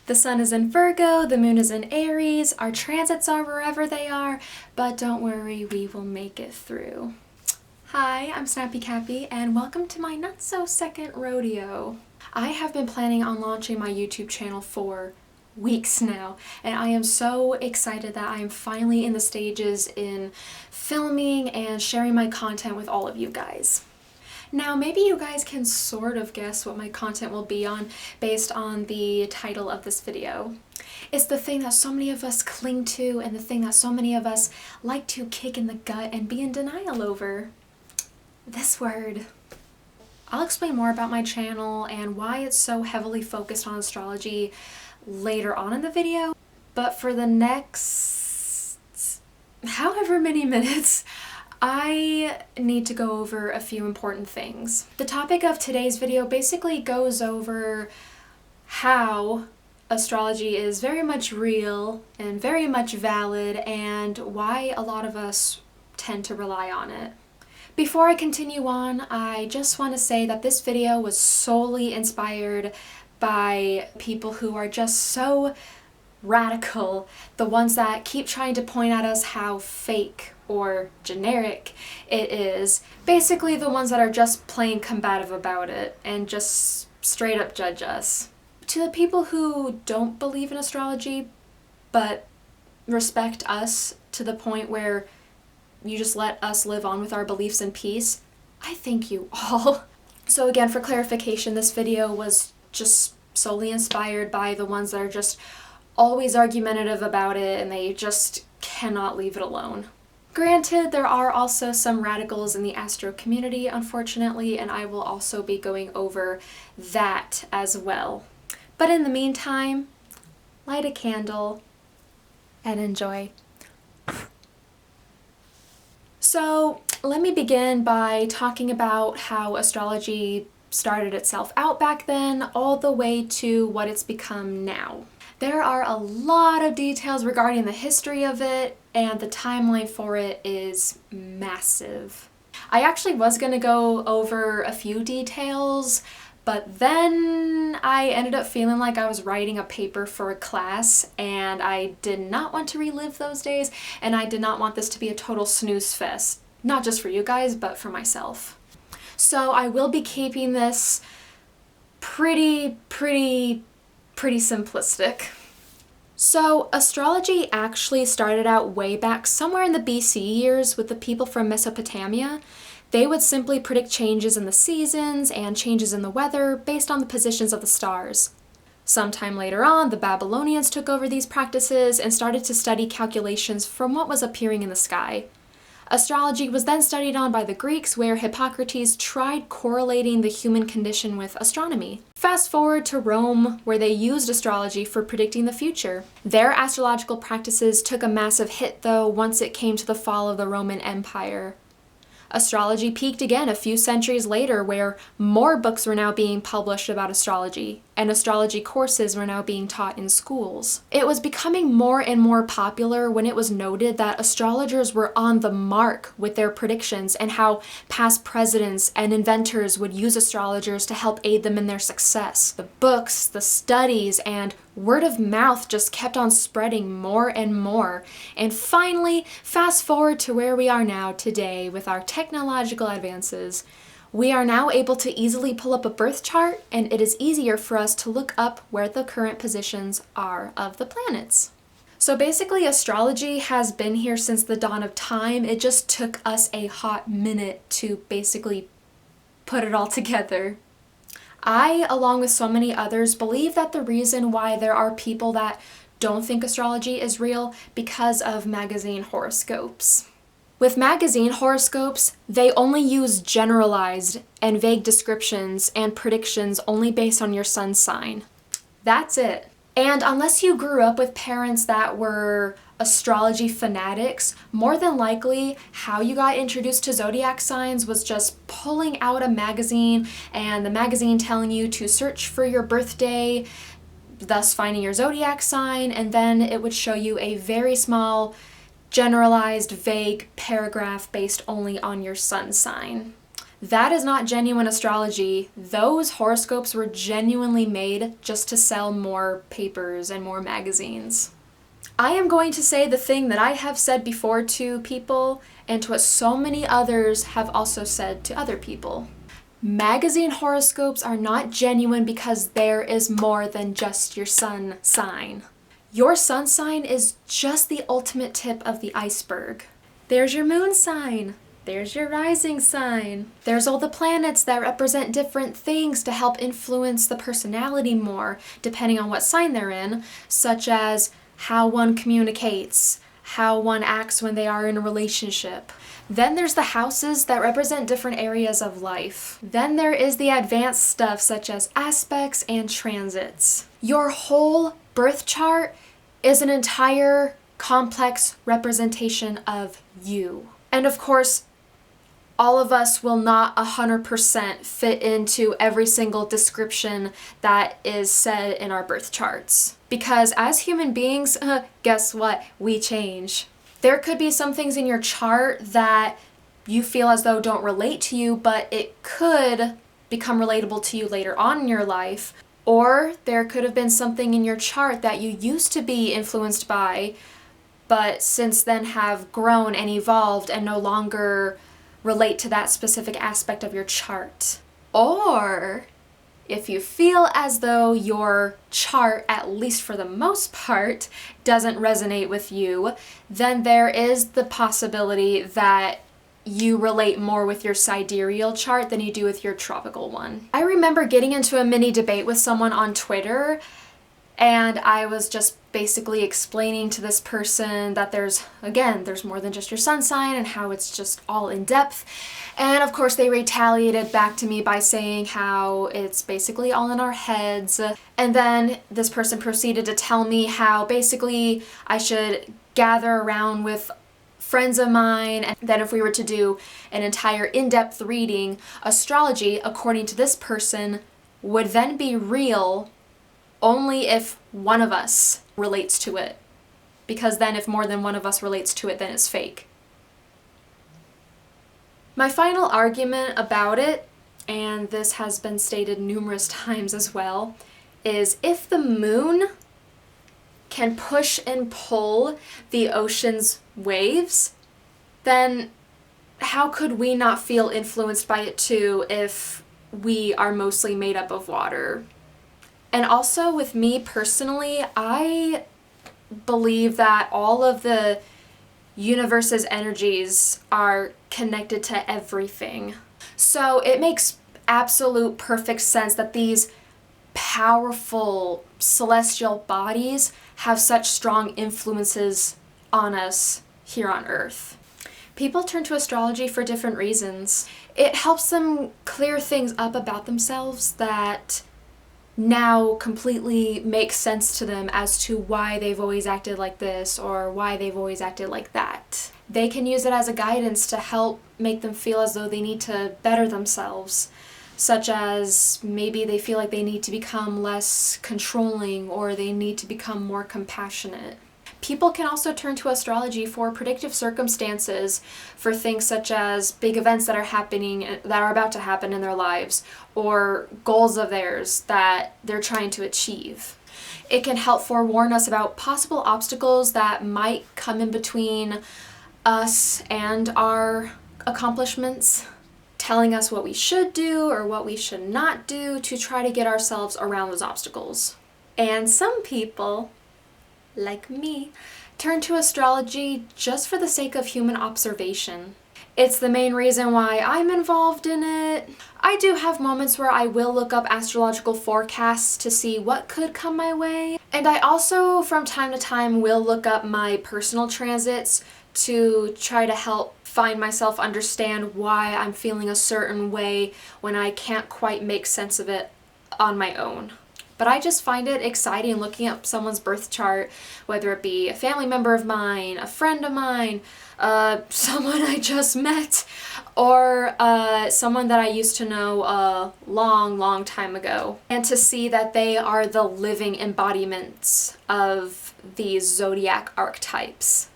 The sun is in Virgo, the moon is in Aries, our transits are wherever they are, but don't worry, we will make it through. Hi, I'm Snappy Cappy, and welcome to my not-so-second rodeo. I have been planning on launching my YouTube channel for weeks now, and I am so excited that I am finally in the stages in filming and sharing my content with all of you guys. Now, maybe you guys can sort of guess what my content will be on based on the title of this video. It's the thing that so many of us cling to and the thing that so many of us like to kick in the gut and be in denial over. This word. I'll explain more about my channel and why it's so heavily focused on astrology later on in the video, but for the next however many minutes, I need to go over a few important things. The topic of today's video basically goes over how astrology is very much real and very much valid and why a lot of us tend to rely on it. Before I continue on, I just want to say that this video was solely inspired by people who are just so radical, the ones that keep trying to point at us how fake or generic it is. Basically the ones that are just plain combative about it and just straight up judge us. To the people who don't believe in astrology but respect us to the point where you just let us live on with our beliefs in peace, I thank you all. So again, for clarification, this video was just solely inspired by the ones that are just always argumentative about it and they just cannot leave it alone. Granted, there are also some radicals in the astro community, unfortunately, and I will also be going over that as well. But in the meantime, light a candle and enjoy. So let me begin by talking about how astrology started itself out back then, all the way to what it's become now. There are a lot of details regarding the history of it, and the timeline for it is massive. I actually was going to go over a few details, but then I ended up feeling like I was writing a paper for a class, and I did not want to relive those days, and I did not want this to be a total snooze fest. Not just for you guys, but for myself. So I will be keeping this pretty simplistic. So astrology actually started out way back somewhere in the BC years with the people from Mesopotamia. They would simply predict changes in the seasons and changes in the weather based on the positions of the stars. Sometime later on, the Babylonians took over these practices and started to study calculations from what was appearing in the sky. Astrology was then studied on by the Greeks, where Hippocrates tried correlating the human condition with astronomy. Fast forward to Rome, where they used astrology for predicting the future. Their astrological practices took a massive hit, though, once it came to the fall of the Roman Empire. Astrology peaked again a few centuries later, where more books were now being published about astrology, and astrology courses were now being taught in schools. It was becoming more and more popular when it was noted that astrologers were on the mark with their predictions and how past presidents and inventors would use astrologers to help aid them in their success. The books, the studies, and word of mouth just kept on spreading more and more. And finally, fast forward to where we are now today with our technological advances. We are now able to easily pull up a birth chart, and it is easier for us to look up where the current positions are of the planets. So basically, astrology has been here since the dawn of time. It just took us a hot minute to basically put it all together. I, along with so many others, believe that the reason why there are people that don't think astrology is real because of magazine horoscopes. With magazine horoscopes, they only use generalized and vague descriptions and predictions only based on your sun sign. That's it. And unless you grew up with parents that were astrology fanatics, more than likely how you got introduced to zodiac signs was just pulling out a magazine and the magazine telling you to search for your birthday, thus finding your zodiac sign, and then it would show you a very small, generalized, vague paragraph based only on your sun sign. That is not genuine astrology. Those horoscopes were genuinely made just to sell more papers and more magazines. I am going to say the thing that I have said before to people and to what so many others have also said to other people. Magazine horoscopes are not genuine because there is more than just your sun sign. Your sun sign is just the ultimate tip of the iceberg. There's your moon sign. There's your rising sign. There's all the planets that represent different things to help influence the personality more, depending on what sign they're in, such as how one communicates, how one acts when they are in a relationship. Then there's the houses that represent different areas of life. Then there is the advanced stuff such as aspects and transits. Your whole birth chart is an entire complex representation of you. And of course, all of us will not 100% fit into every single description that is said in our birth charts. Because as human beings, guess what? We change. There could be some things in your chart that you feel as though don't relate to you, but it could become relatable to you later on in your life. Or there could have been something in your chart that you used to be influenced by, but since then have grown and evolved and no longer relate to that specific aspect of your chart. Or if you feel as though your chart, at least for the most part, doesn't resonate with you, then there is the possibility that you relate more with your sidereal chart than you do with your tropical one. I remember getting into a mini debate with someone on Twitter, and I was just basically explaining to this person that there's more than just your sun sign and how it's just all in depth. And of course they retaliated back to me by saying how it's basically all in our heads. And then this person proceeded to tell me how basically I should gather around with friends of mine, and then if we were to do an entire in-depth reading, astrology, according to this person, would then be real only if one of us relates to it. Because then if more than one of us relates to it, then it's fake. My final argument about it, and this has been stated numerous times as well, is if the moon can push and pull the ocean's waves, then how could we not feel influenced by it too if we are mostly made up of water? And also with me personally, I believe that all of the universe's energies are connected to everything. So it makes absolute perfect sense that these powerful celestial bodies have such strong influences on us here on Earth. People turn to astrology for different reasons. It helps them clear things up about themselves that now completely makes sense to them as to why they've always acted like this or why they've always acted like that. They can use it as a guidance to help make them feel as though they need to better themselves, such as maybe they feel like they need to become less controlling or they need to become more compassionate. People can also turn to astrology for predictive circumstances for things such as big events that are about to happen in their lives, or goals of theirs that they're trying to achieve. It can help forewarn us about possible obstacles that might come in between us and our accomplishments, telling us what we should do or what we should not do to try to get ourselves around those obstacles. And some people, like me, turn to astrology just for the sake of human observation. It's the main reason why I'm involved in it. I do have moments where I will look up astrological forecasts to see what could come my way. And I also, from time to time, will look up my personal transits to try to help find myself understand why I'm feeling a certain way when I can't quite make sense of it on my own. But I just find it exciting looking up someone's birth chart, whether it be a family member of mine, a friend of mine, someone I just met, or someone that I used to know a long time ago. And to see that they are the living embodiments of these zodiac archetypes.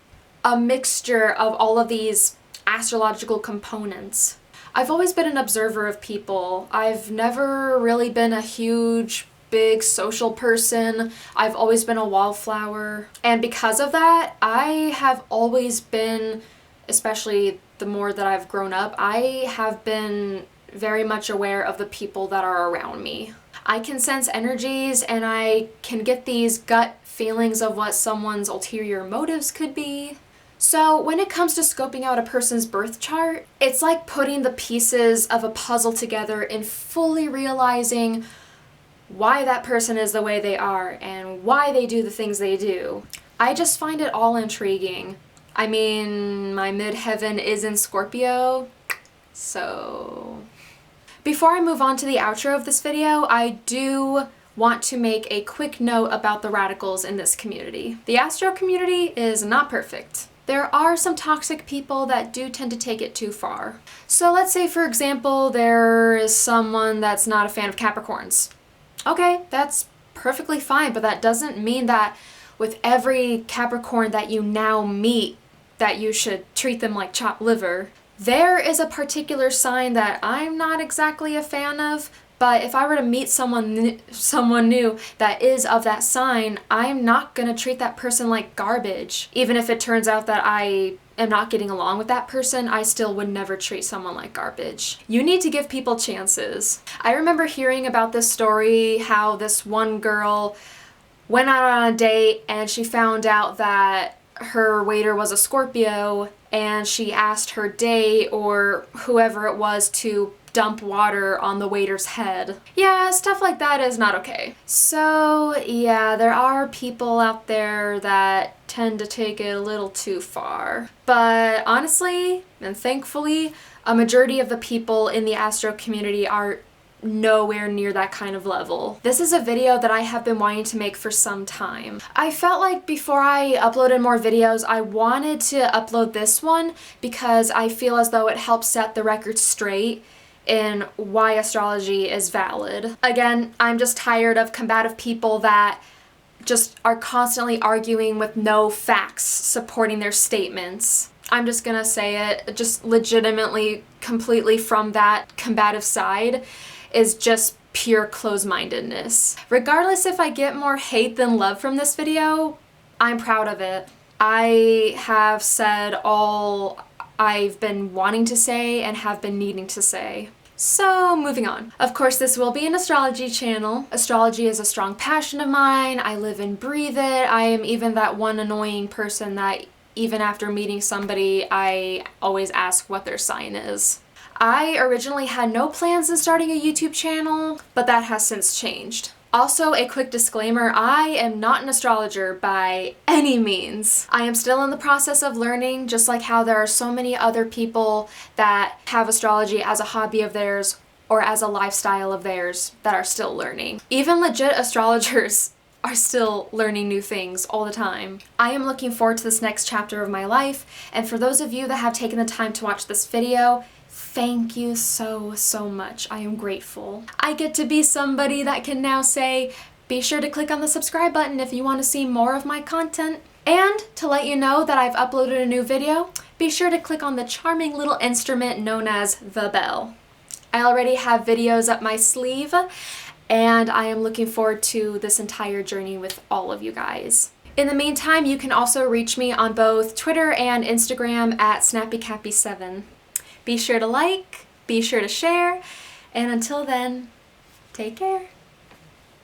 A mixture of all of these astrological components. I've always been an observer of people. I've never really been a huge, big social person. I've always been a wallflower. And because of that, I have always been, especially the more that I've grown up, I have been very much aware of the people that are around me. I can sense energies and I can get these gut feelings of what someone's ulterior motives could be. So when it comes to scoping out a person's birth chart, it's like putting the pieces of a puzzle together and fully realizing why that person is the way they are and why they do the things they do. I just find it all intriguing. I mean, my midheaven is in Scorpio, so... Before I move on to the outro of this video, I do want to make a quick note about the radicals in this community. The Astro community is not perfect. There are some toxic people that do tend to take it too far. So let's say, for example, there is someone that's not a fan of Capricorns. Okay, that's perfectly fine, but that doesn't mean that with every Capricorn that you now meet, that you should treat them like chopped liver. There is a particular sign that I'm not exactly a fan of, but if I were to meet someone new that is of that sign, I'm not gonna treat that person like garbage. Even if it turns out that I am not getting along with that person, I still would never treat someone like garbage. You need to give people chances. I remember hearing about this story, how this one girl went out on a date and she found out that her waiter was a Scorpio, and she asked her date or whoever it was to dump water on the waiter's head. Yeah, stuff like that is not okay. So yeah, there are people out there that tend to take it a little too far. But honestly, and thankfully, a majority of the people in the Astro community are nowhere near that kind of level. This is a video that I have been wanting to make for some time. I felt like before I uploaded more videos, I wanted to upload this one because I feel as though it helps set the record straight in why astrology is valid. Again, I'm just tired of combative people that just are constantly arguing with no facts supporting their statements. I'm just gonna say it, just legitimately, completely from that combative side, is just pure close-mindedness. Regardless if I get more hate than love from this video, I'm proud of it. I have said all I've been wanting to say and have been needing to say. So, moving on. Of course, this will be an astrology channel. Astrology is a strong passion of mine. I live and breathe it. I am even that one annoying person that even after meeting somebody, I always ask what their sign is. I originally had no plans in starting a YouTube channel, but that has since changed. Also, a quick disclaimer, I am not an astrologer by any means. I am still in the process of learning, just like how there are so many other people that have astrology as a hobby of theirs or as a lifestyle of theirs that are still learning. Even legit astrologers are still learning new things all the time. I am looking forward to this next chapter of my life, and for those of you that have taken the time to watch this video, thank you so much. I am grateful. I get to be somebody that can now say, be sure to click on the subscribe button if you want to see more of my content. And to let you know that I've uploaded a new video, be sure to click on the charming little instrument known as the bell. I already have videos up my sleeve, and I am looking forward to this entire journey with all of you guys. In the meantime, you can also reach me on both Twitter and Instagram at snappycappy7. Be sure to like, be sure to share, and until then, take care.